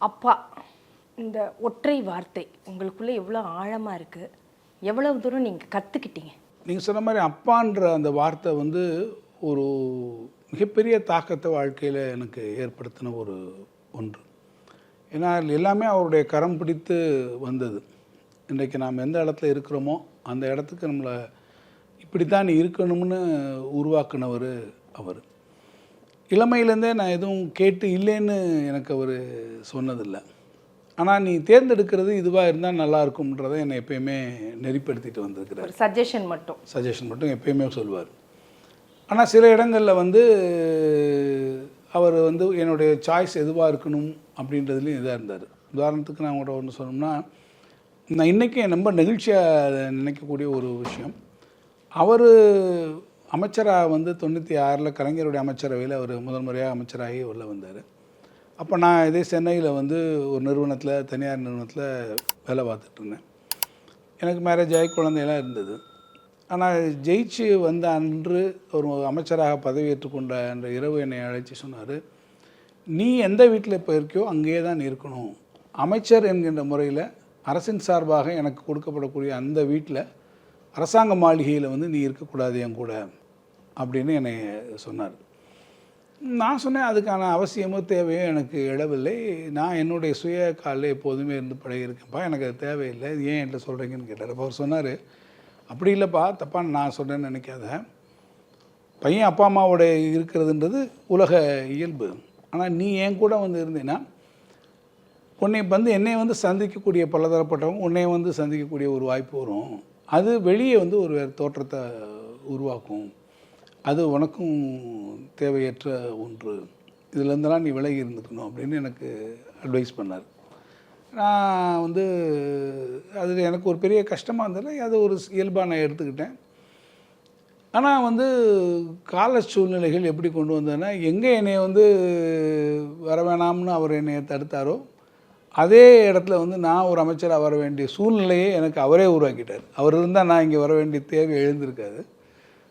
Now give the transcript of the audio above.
அப்பா இந்த ஒற்றை வார்த்தை உங்களுக்குள்ளே எவ்வளோ ஆழமாக இருக்குது, எவ்வளவு தூரம் நீங்கள் கற்றுக்கிட்டீங்க? நீங்கள் சொன்ன மாதிரி அப்பான்ற அந்த வார்த்தை வந்து ஒரு மிகப்பெரிய தாக்கத்தை வாழ்க்கையில் எனக்கு ஏற்படுத்தின ஒன்று. ஏன்னா எல்லாமே அவருடைய கரம் பிடித்து வந்தது. இன்றைக்கு நாம் எந்த இடத்துல இருக்கிறோமோ அந்த இடத்துக்கு நம்மளை இப்படித்தான் நீ இருக்கணும்னு உருவாக்குனவர் அவர். இளமையிலேருந்தே நான் எதுவும் கேட்டு இல்லைன்னு எனக்கு அவர் சொன்னதில்லை. ஆனால் நீ தேர்ந்தெடுக்கிறது இதுவாக இருந்தால் நல்லா இருக்கும்ன்றதை என்னை எப்பயுமே நெறிப்படுத்திட்டு வந்திருக்கிறார். சஜஷன் மட்டும் எப்பயுமே சொல்லுவார். ஆனால் சில இடங்களில் வந்து அவர் வந்து என்னுடைய சாய்ஸ் எதுவாக இருக்கணும் அப்படின்றதுலையும் இதாக இருந்தார். உதாரணத்துக்கு நான் உங்கள்கிட்ட ஒன்று சொன்னோம்னா, நான் இன்றைக்கி ரொம்ப நெகிழ்ச்சியாக நினைக்கக்கூடிய ஒரு விஷயம், அவர் அமைச்சராக வந்து 96 கலைஞருடைய அமைச்சரவையில் அவர் முதல் முறையாக அமைச்சராகி உள்ள வந்தார். அப்போ நான் இதே சென்னையில் வந்து ஒரு நிறுவனத்தில், தனியார் நிறுவனத்தில் வேலை பார்த்துட்டு இருந்தேன். எனக்கு மேரேஜ் ஆகி குழந்தையெல்லாம் இருந்தது. ஆனால் ஜெயிச்சு வந்த அன்று ஒரு அமைச்சராக பதவியேற்றுக்கொண்ட அந்த இரவு என்னை அழைச்சி சொன்னார், நீ எந்த வீட்டில் இப்போ இருக்கியோ அங்கேயே தான் இருக்கணும். அமைச்சர் என்கின்ற முறையில் அரசின் சார்பாக எனக்கு கொடுக்கப்படக்கூடிய அந்த வீட்டில், அரசாங்க மாளிகையில் வந்து நீ இருக்கக்கூடாது என் கூட அப்படின்னு என்னை சொன்னார். நான் சொன்னேன், அதுக்கான அவசியமோ தேவையோ எனக்கு எழவில்லை. நான் என்னுடைய சுய காலில் எப்போதுமே இருந்து பழகியிருக்கேன்ப்பா, எனக்கு அது தேவையில்லை, ஏன் என்கிட்ட சொல்கிறீங்கன்னு கேட்டார். அப்போ அவர் சொன்னார், அப்படி இல்லைப்பா, தப்பாக நான் சொல்கிறேன்னு நினைக்காத, பையன் அப்பா அம்மாவோட இருக்கிறதுன்றது உலக இயல்பு. ஆனால் நீ என் கூட வந்து இருந்தீன்னா உன்னை வந்து என்னை வந்து சந்திக்கக்கூடிய பலதரப்பட்டவங்க உன்னை வந்து சந்திக்கக்கூடிய ஒரு வாய்ப்பு வரும். அது வெளியே வந்து ஒரு வேறு தோற்றத்தை உருவாக்கும். அது உனக்கும் தேவையற்ற ஒன்று. இதுலேருந்தெல்லாம் நீ விலகி இருந்துக்கணும் அப்படின்னு எனக்கு அட்வைஸ் பண்ணார். நான் வந்து அது எனக்கு ஒரு பெரிய கஷ்டமாக இருந்ததில்லை, அது ஒரு இயல்பாக நான் எடுத்துக்கிட்டேன். ஆனால் வந்து கால சூழ்நிலைகள் எப்படி கொண்டு வந்ததுன்னா, எங்கே என்னை வந்து வர வேணாம்னு அவர் என்னை தடுத்தாரோ அதே இடத்துல வந்து நான் ஒரு அமைச்சராக வர வேண்டிய சூழ்நிலையை எனக்கு அவரே உருவாக்கிட்டார். அவர் இருந்தால் நான் இங்கே வர வேண்டிய தேவை எழுந்திருக்காது.